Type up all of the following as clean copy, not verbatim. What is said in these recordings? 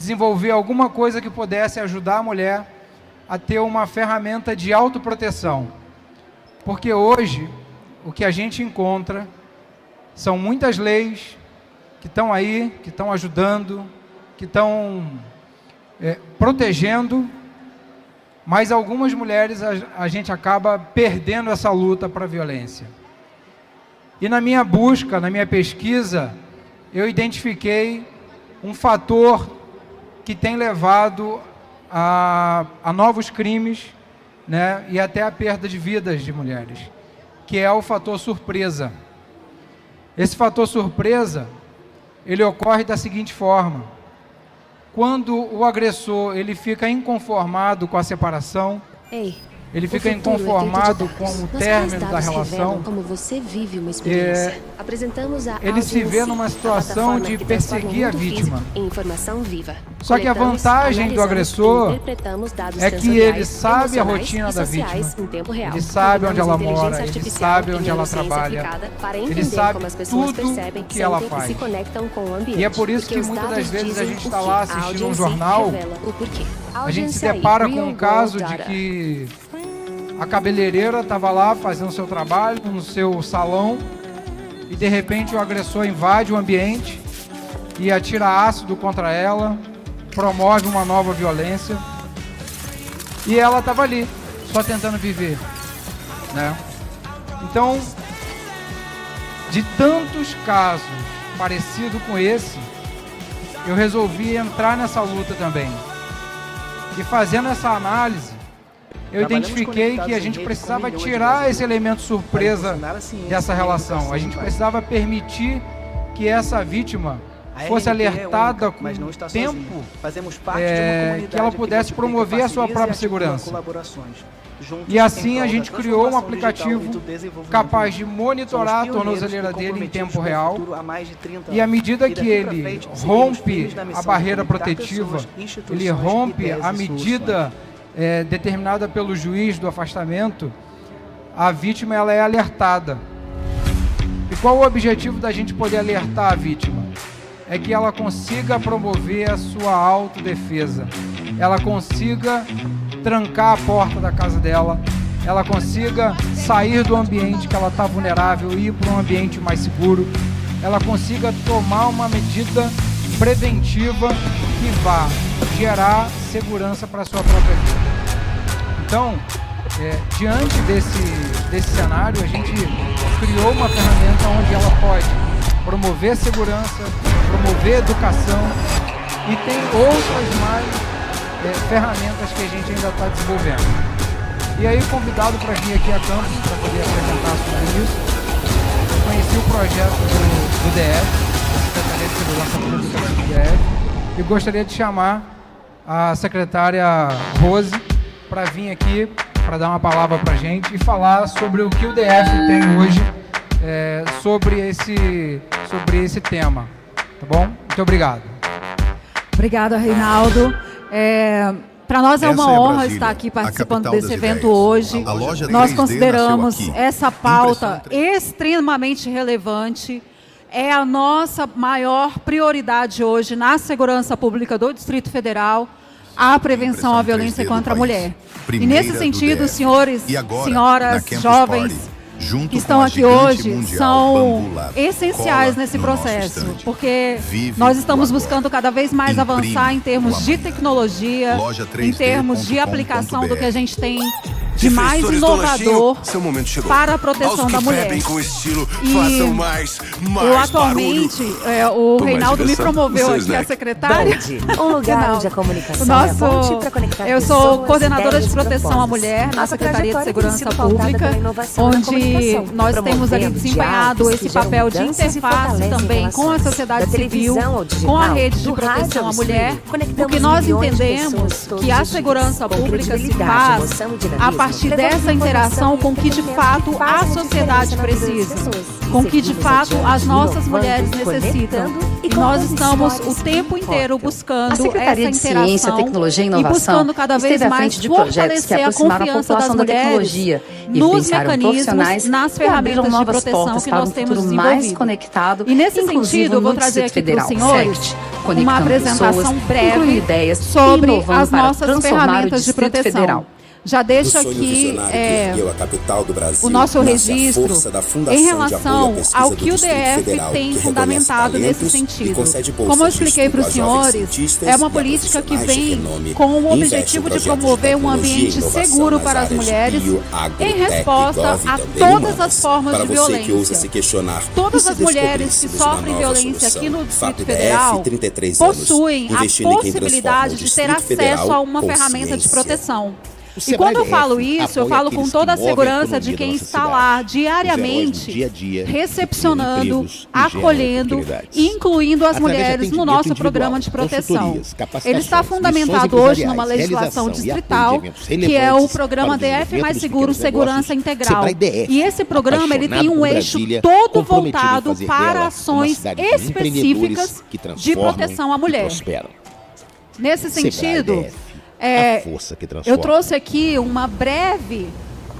desenvolver alguma coisa que pudesse ajudar a mulher a ter uma ferramenta de autoproteção. Porque hoje, o que a gente encontra são muitas leis que estão aí, que estão ajudando, que estão protegendo, mas algumas mulheres a gente acaba perdendo essa luta para a violência. E na minha busca, na minha pesquisa, eu identifiquei um fator que tem levado a novos crimes, né, e até a perda de vidas de mulheres, que é o fator surpresa. Esse fator surpresa, ele ocorre da seguinte forma: quando o agressor ele fica inconformado com a separação, ele fica inconformado com o término da relação, como você vive uma experiência. Apresentamos a ele se vê numa situação de perseguir a vítima. Em informação viva. Só que a vantagem do agressor é que ele sabe a rotina da vítima, ele sabe onde ela mora, ele sabe onde ela trabalha, ele sabe tudo o que ela faz. E é por isso que muitas das vezes a gente está lá assistindo um jornal, a gente se depara com um caso de que a cabeleireira estava lá fazendo seu trabalho no seu salão e de repente o agressor invade o ambiente e atira ácido contra ela, promove uma nova violência e ela estava ali, só tentando viver, né? Então, de tantos casos parecidos com esse, eu resolvi entrar nessa luta também. E fazendo essa análise, eu identifiquei que a gente precisava tirar esse elemento surpresa dessa relação. A gente precisava permitir que essa vítima fosse alertada com tempo, que ela pudesse promover a sua própria segurança. E assim a gente criou um aplicativo capaz de monitorar a tornozeleira dele em tempo real. E à medida que ele rompe a barreira protetiva, ele rompe a medida determinada pelo juiz do afastamento, a vítima ela é alertada. E qual o objetivo da gente poder alertar a vítima? É que ela consiga promover a sua autodefesa, ela consiga trancar a porta da casa dela, ela consiga sair do ambiente que ela está vulnerável e ir para um ambiente mais seguro, ela consiga tomar uma medida preventiva que vá gerar segurança para a sua própria vida. Então, diante desse cenário, a gente criou uma ferramenta onde ela pode promover segurança, promover educação e tem outras mais ferramentas que a gente ainda está desenvolvendo. E aí, convidado para vir aqui a campus para poder apresentar sobre isso, eu conheci o projeto do DF, da Secretaria de Segurança Pública do DF, e gostaria de chamar a secretária Rose para vir aqui, para dar uma palavra para a gente e falar sobre o que o DF tem hoje sobre esse tema. Tá bom? Muito obrigado. Obrigada, Reinaldo. Para nós é uma honra estar aqui participando desse evento hoje. Nós consideramos essa pauta extremamente relevante. É a nossa maior prioridade hoje na segurança pública do Distrito Federal, a prevenção à violência contra a mulher. E nesse sentido, senhores, senhoras, jovens que estão aqui hoje são essenciais nesse processo, porque nós estamos buscando cada vez mais avançar em termos de tecnologia, em termos de aplicação do que a gente tem de mais inovador para a proteção da mulher. E eu atualmente, o Reinaldo me promoveu aqui a secretária. Um lugar onde a comunicação é a ponte para conectar eu sou coordenadora de proteção à mulher na Secretaria de Segurança Pública, onde nós temos ali desempenhado esse papel de interface também com a sociedade civil, com a rede de proteção à mulher, porque nós entendemos que a segurança pública se faz a partir partir dessa interação com o que de fato a sociedade precisa, com o que de fato as nossas mulheres necessitam. E nós estamos o tempo inteiro buscando essa Secretaria de Ciência, Tecnologia e Inovação e buscando cada vez mais de projetos que aproximaram a população da tecnologia e nos evidenciaram mecanismos, nas ferramentas de proteção que nós temos desenvolvido. Conectado, e nesse sentido, eu vou trazer aqui para os senhores uma apresentação breve sobre as nossas ferramentas de proteção. Já deixa aqui o nosso registro em relação ao que o DF tem fundamentado nesse sentido. Como eu expliquei para os senhores, é uma política que vem com o objetivo de promover um ambiente seguro para as mulheres em resposta a todas as formas de violência. Todas as mulheres que sofrem violência aqui no Distrito Federal possuem a possibilidade de ter acesso a uma ferramenta de proteção. E quando eu falo isso, eu falo com toda a segurança de quem está lá diariamente recepcionando, acolhendo e incluindo as mulheres no nosso programa de proteção. Ele está fundamentado hoje numa legislação distrital, que é o programa DF Mais Seguro, Segurança Integral. E esse programa ele tem um eixo todo voltado para ações específicas de proteção à mulher. Nesse sentido, eu trouxe aqui uma breve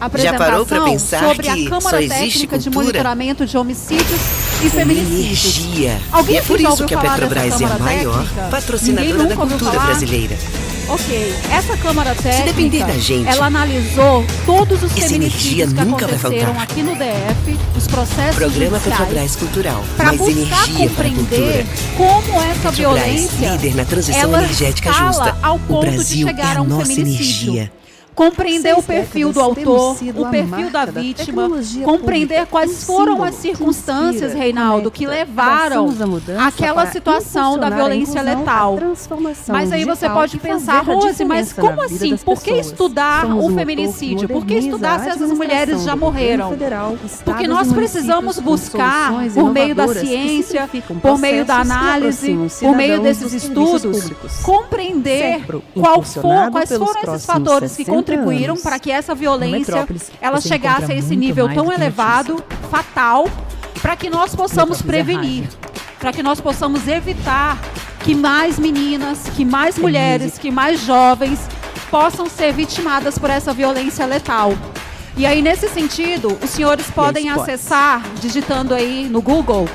apresentação sobre a Câmara Técnica de Monitoramento de Homicídios e Feminicídios. Alguém é por isso que a Petrobras é a maior patrocinadora da cultura brasileira. Ok, essa Câmara Técnica, se depender da gente, ela analisou todos os feminicídios que nunca aconteceram aqui no DF, os processos Programa judiciais, Petrobras Cultural, para buscar compreender como essa violência líder na transição energética justa. Ao ponto de chegar a um feminicídio. Compreender o perfil do autor, o perfil da vítima, compreender quais foram as circunstâncias, Reinaldo, que levaram àquela situação da violência letal. Mas aí você pode pensar, Rose, mas como assim? Por que estudar o feminicídio? Por que estudar se essas mulheres já morreram? Porque nós precisamos buscar, por meio da ciência, por meio da análise, por meio desses estudos, compreender quais foram esses fatores que contribuíram para que essa violência ela chegasse a esse nível tão elevado, fatal, para que nós possamos prevenir, para que nós possamos evitar que mais meninas, que mais mulheres, que mais jovens possam ser vitimadas por essa violência letal. E aí, nesse sentido, os senhores podem acessar, digitando aí no Google,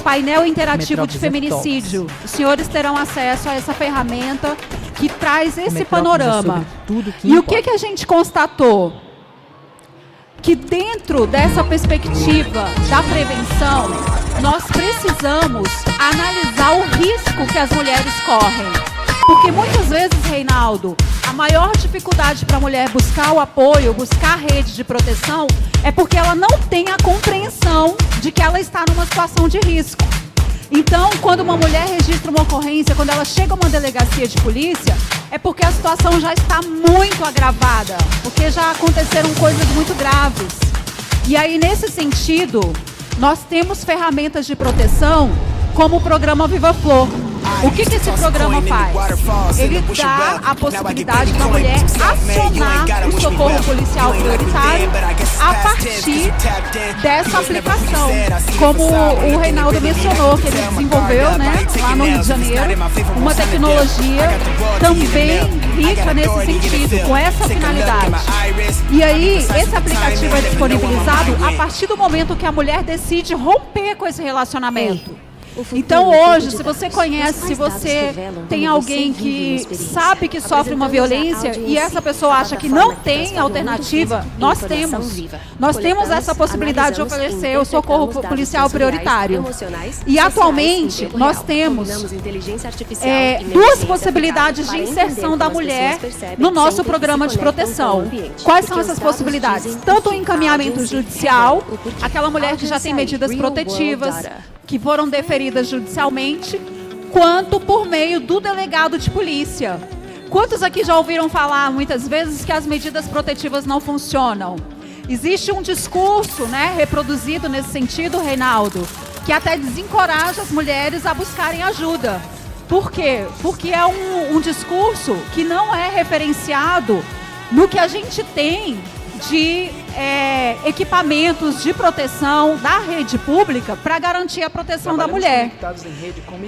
painel interativo de feminicídio. Os senhores terão acesso a essa ferramenta que traz esse panorama. E o que a gente constatou? Que dentro dessa perspectiva da prevenção, nós precisamos analisar o risco que as mulheres correm. Porque muitas vezes, Reinaldo, a maior dificuldade para a mulher buscar o apoio, buscar a rede de proteção, é porque ela não tem a compreensão de que ela está numa situação de risco. Então, quando uma mulher registra uma ocorrência, quando ela chega a uma delegacia de polícia, é porque a situação já está muito agravada, porque já aconteceram coisas muito graves. E aí, nesse sentido, nós temos ferramentas de proteção, como o programa Viva Flor. O que esse programa faz? Ele dá a possibilidade da mulher acionar o socorro policial prioritário a partir dessa aplicação. Como o Reinaldo mencionou, que ele desenvolveu, né, lá no Rio de Janeiro, uma tecnologia também rica nesse sentido, com essa finalidade. E aí, esse aplicativo é disponibilizado a partir do momento que a mulher decide romper com esse relacionamento. Então hoje, se você conhece, se você tem alguém que sabe que sofre uma violência e essa pessoa acha que não tem alternativa, nós temos essa possibilidade de oferecer o socorro policial prioritário. E atualmente nós temos duas possibilidades de inserção da mulher no nosso programa de proteção. Quais são essas possibilidades? Tanto o encaminhamento judicial, aquela mulher que já tem medidas protetivas, que foram deferidas judicialmente, quanto por meio do delegado de polícia. Quantos aqui já ouviram falar muitas vezes que as medidas protetivas não funcionam? Existe um discurso, né, reproduzido nesse sentido, Reinaldo, que até desencoraja as mulheres a buscarem ajuda. Por quê? Porque é um discurso que não é referenciado no que a gente tem de equipamentos de proteção da rede pública para garantir a proteção da mulher.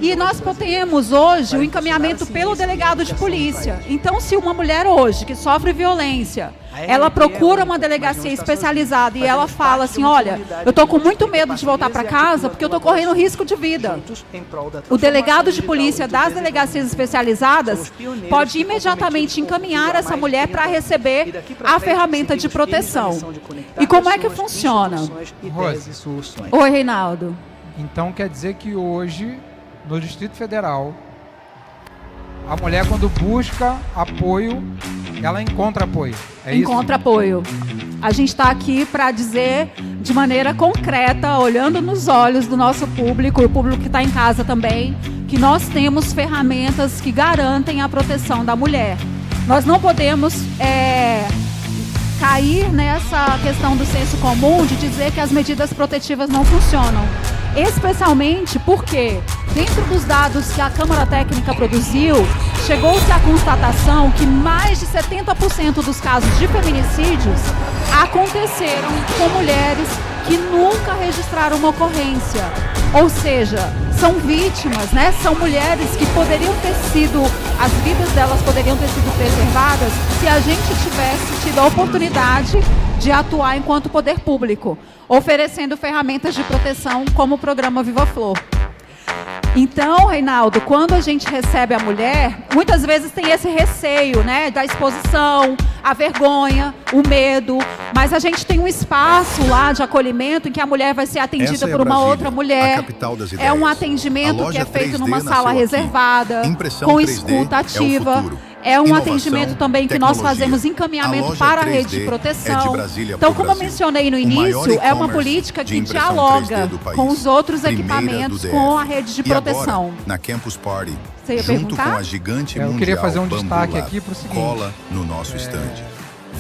E nós temos hoje o encaminhamento pelo delegado de polícia. Então, se uma mulher hoje que sofre violência, ela procura uma delegacia especializada e ela fala assim, olha, eu estou com muito medo de voltar para casa porque eu estou correndo risco de vida. O delegado de polícia das delegacias especializadas pode imediatamente encaminhar essa mulher para receber a ferramenta de proteção. E como é que funciona? Rose. Oi, Reinaldo. Então quer dizer que hoje, no Distrito Federal, a mulher, quando busca apoio, ela encontra apoio. É isso? Encontra apoio. A gente está aqui para dizer de maneira concreta, olhando nos olhos do nosso público, e o público que está em casa também, que nós temos ferramentas que garantem a proteção da mulher. Nós não podemos cair nessa questão do senso comum de dizer que as medidas protetivas não funcionam. Especialmente porque, dentro dos dados que a Câmara Técnica produziu, chegou-se à constatação que mais de 70% dos casos de feminicídios aconteceram com mulheres que nunca registraram uma ocorrência. Ou seja, são vítimas, né? São mulheres que poderiam ter sido, as vidas delas poderiam ter sido preservadas se a gente tivesse tido a oportunidade de atuar enquanto poder público, oferecendo ferramentas de proteção como o programa Viva Flor. Então, Reinaldo, quando a gente recebe a mulher, muitas vezes tem esse receio, né, da exposição, a vergonha, o medo, mas a gente tem um espaço lá de acolhimento em que a mulher vai ser atendida por uma outra mulher. É um atendimento que é feito numa sala reservada, com escuta ativa. É um atendimento também que nós fazemos encaminhamento para a rede de proteção. Então, como eu mencionei no início, é uma política que dialoga com os outros equipamentos, com a rede de proteção. Na Campus Party, você ia junto perguntar? com a gigante Eu mundial queria fazer um Bambu destaque Lab, aqui para o seguinte. cola no nosso estande.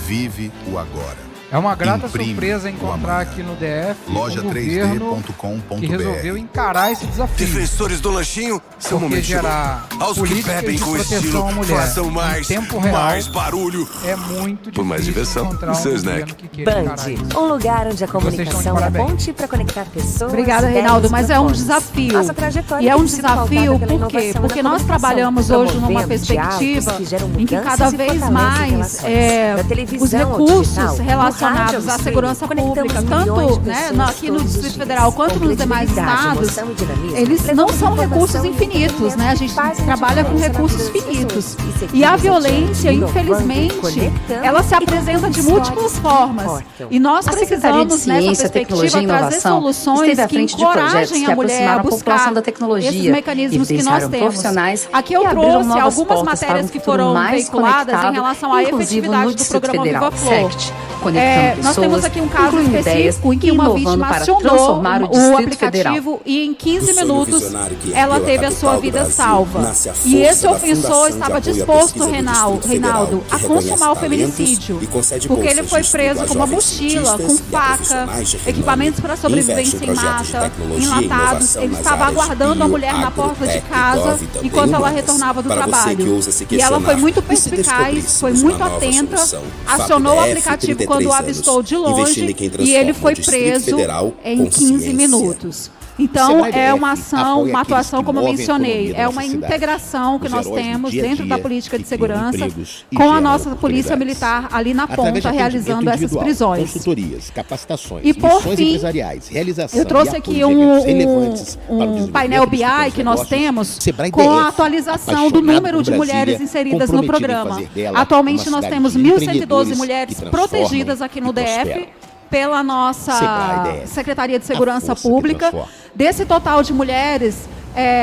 Vive o agora. É uma grata Imprime surpresa o encontrar amanhã. aqui no DF Loja um governo 3D.com.br. que resolveu encarar esse desafio. Defensores do lanchinho, seu Porque momento chegou. gerar Aos que políticas bebem de com proteção estilo, à mulher façam mais, em tempo real mais barulho. é muito Por mais difícil diversão, encontrar um seu governo snack. que queira encarar isso. Band, um lugar onde a estão de comunicação é a parabéns. ponte para conectar pessoas. Obrigada, ideias Reinaldo, e mas é um propósitos. desafio. Nossa trajetória E é um tem sido desafio pautada pela por quê? inovação Porque da nós comunicação, trabalhamos hoje numa promovendo perspectiva diálogos que geram em que mudanças cada e vez fortalecem mais relações. Da televisão os ao recursos digital, no relacionados rádio, à streaming, segurança conectamos pública, milhões tanto de pessoas aqui no todos os Distrito dias. Federal quanto Com nos demais criatividade, estados, emoção e dinamismo, eles não levamos são informação recursos e infinitos, né? A gente fazem a trabalha com diferença na recursos vida das finitos. pessoas. E E a seguimos violência, adiante, infelizmente, conectando ela se e apresenta de contando múltiplas histórias que formas. importam. E nós A Secretaria de precisamos, nessa Ciência, Tecnologia perspectiva, e trazer Inovação soluções esteve à que frente de projetos encorajem que a mulher aproximaram a a população buscar da tecnologia, esses mecanismos que nós evidenciaram temos. profissionais Aqui eu e abriram trouxe novas algumas portas para matérias um que futuro foram mais veiculadas em conectado, relação à inclusive efetividade no do Distrito programa Federal, Viva Flor. SECT, conectando Nós temos pessoas, aqui um caso incluindo específico ideias em que e uma inovando vítima para acionou transformar o o Distrito aplicativo e em 15 Do sonho minutos visionário que ela ergueu a teve a capital sua do vida Brasil, salva. nasce a E força esse da ofensor Fundação de estava Apoio à disposto, Pesquisa do Distrito Reinaldo, Federal, a que consumar o reconhece feminicídio, talentos e concede porque ele bolsas foi de preso estudo a com uma jovens mochila, com cientistas e a faca, profissionais de renome, equipamentos para investe sobrevivência em em projetos de mata, tecnologia e enlatados. inovação Ele nas estava áreas aguardando a bio, mulher na agro, porta de tech, casa gov e também enquanto ela humanas. retornava do Para você que trabalho. ousa se E ela foi questionar muito e se perspicaz, descobrir foi uma muito nova atenta, solução. acionou o FAPDF, aplicativo 33 quando o anos, avistou de investindo longe em quem e transforma ele foi o Distrito preso Federal em com 15 ciência. minutos. Então, é uma ação, uma atuação, como eu mencionei, é uma integração que nós temos dentro da política de segurança com a nossa polícia militar ali na ponta, realizando essas prisões. Consultorias, capacitações, E por missões fim, empresariais, realização eu trouxe e aqui apoio de eventos relevantes para o um desenvolvimento painel dos BI pequenos que nós negócios. temos Sebrae com a DF, atualização do apaixonado número por de Brasília, mulheres inseridas no comprometido em programa. fazer dela Atualmente uma nós cidade temos de 1.112 empreendedores mulheres que transformam protegidas aqui no e prosperam. DF pela nossa Sebrae DF, Secretaria de a Segurança força que Pública. transforma. Desse total de mulheres,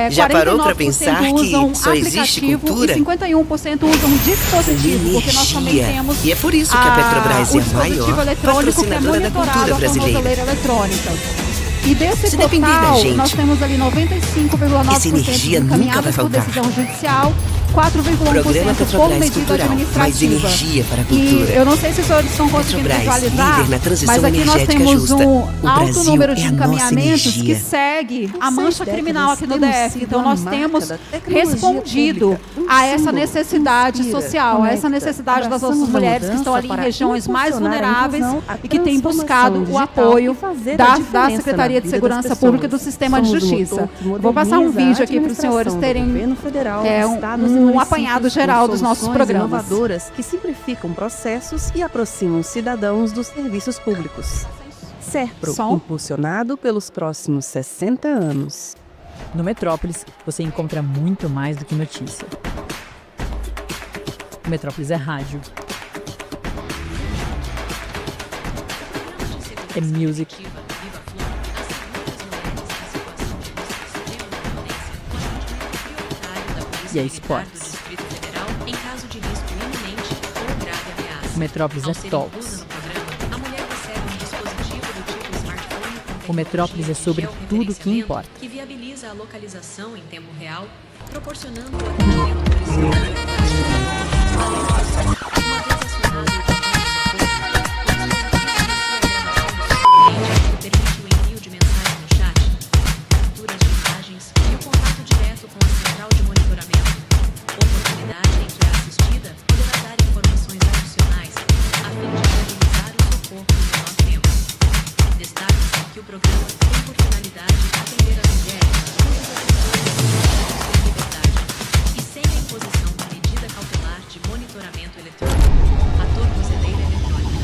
Já parou pra 49% pensar que usam só existe aplicativo cultura? e 51% usam dispositivo, porque nós também Energia. temos E é por isso que a Petrobras o é a dispositivo maior eletrônico que é patrocinadora da monitorado cultura a famosa brasileira. leira eletrônica. E desse Se depender da total, gente, nós temos ali 95,9% essa energia nunca encaminhadas vai por faltar. decisão judicial Programa 4,1% por Petrobras medida Cultural, mais administrativa. energia para a E cultura. eu não sei se os senhores estão conseguindo Petrobras, visualizar, líder na transição mas aqui nós energética temos justa. um O alto Brasil número é de a nossa encaminhamentos que energia. segue a mancha criminal aqui no DF. Então nós temos tecnologia respondido pública, a essa símbolo, necessidade inspira, social, a conecta, essa necessidade das abraçamos nossas a mulheres que estão mudança ali em para regiões mais impulsionar a vulneráveis inclusão, a e que têm buscado transformação o digital apoio e fazer a da diferença Secretaria na de vida Segurança das Pública e do pessoas. Sistema de Somos o Justiça. motor que Vou passar um moderniza a vídeo aqui para os senhores administração do terem governo federal, estados e um municípios apanhado com geral dos nossos soluções programas. inovadoras que simplificam processos e aproximam os cidadãos dos serviços públicos. Serpro, Som. impulsionado pelos próximos 60 anos. No Metrópolis, você encontra muito mais do que notícia. O Metrópolis é rádio. É music. E é esportes. O Metrópolis é talks. O Metrópolis é sobre tudo o que importa. Que viabiliza a localização em tempo real, proporcionando o atendimento preciso. Uma vez acionado o permite o envio de mensagens no chat, capturas de imagens e o contato direto com a central de monitoramento. Oportunidade em que a assistida poderá dar informações adicionais a fim de viabilizar o socorro no menor tempo. Destaque-se que o programa tem por finalidade atender as mulheres cujas decisões sem liberdade e sem a imposição da medida cautelar de monitoramento eletrônico, a tornozeleira eletrônica.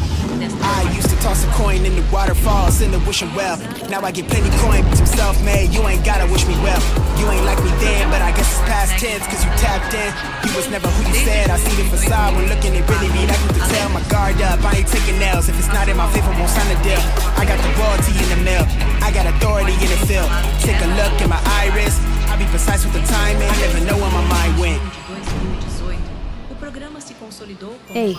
I used to toss a coin in the waterfall, send a wishing well. Now I get plenty coin, but I'm self-made, you ain't gotta wish me well. You ain't like me then, but I guess it's past tense, cause you tapped in. You was never who you said, I see the facade when looking, it really be like what to tell. My guard up, I ain't taking nails, if it's not in my favor, won't sign a deal. I got the royalty in the mail, I got authority in the field. Take a look in my iris, I'll be precise with the timing, I never know where my mind went. Ei,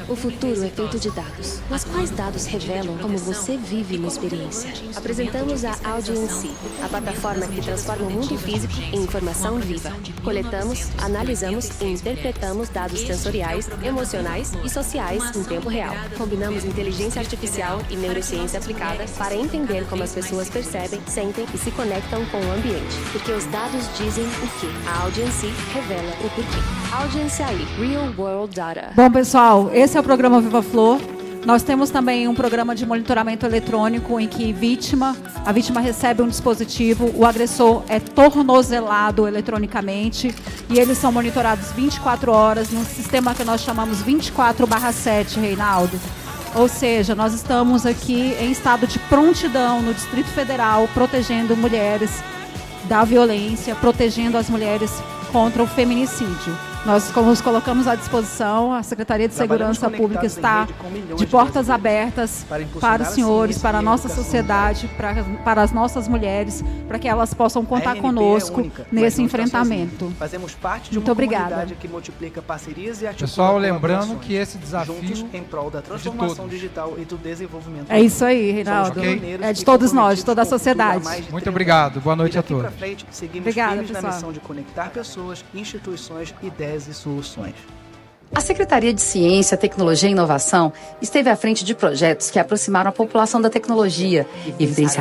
o futuro é feito de dados. Mas quais dados revelam como você vive uma experiência? Apresentamos a Audience, a plataforma que transforma o mundo físico em informação viva. Coletamos, analisamos e interpretamos dados sensoriais, emocionais e sociais em tempo real. Combinamos inteligência artificial e neurociência aplicada para entender como as pessoas percebem, sentem e se conectam com o ambiente. Porque os dados dizem o que. A Audience revela o porquê. Audience AI, Real World Data. Bom, pessoal, esse é o programa Viva Flor. Nós temos também um programa de monitoramento eletrônico em que a vítima recebe um dispositivo, o agressor é tornozelado eletronicamente e eles são monitorados 24 horas num sistema que nós chamamos 24/7, Reinaldo. Ou seja, nós estamos aqui em estado de prontidão no Distrito Federal, protegendo mulheres da violência, protegendo as mulheres contra o feminicídio. Nós nos colocamos à disposição, a Secretaria de Segurança Pública está de portas abertas para os senhores, para a nossa sociedade, para as nossas mulheres, para que elas possam contar conosco nesse enfrentamento. Fazemos parte de uma comunidade que multiplica parcerias e articula pessoal, lembrando que esse desafio juntos em prol da transformação digital e do desenvolvimento. É isso aí, Reinaldo. É de todos nós, de toda a sociedade. Muito obrigado. Boa noite a todos. Seguimos firmes na missão de conectar pessoas, instituições, ideias e soluções. A Secretaria de Ciência, Tecnologia e Inovação esteve à frente de projetos que aproximaram a população da tecnologia, evidenciaram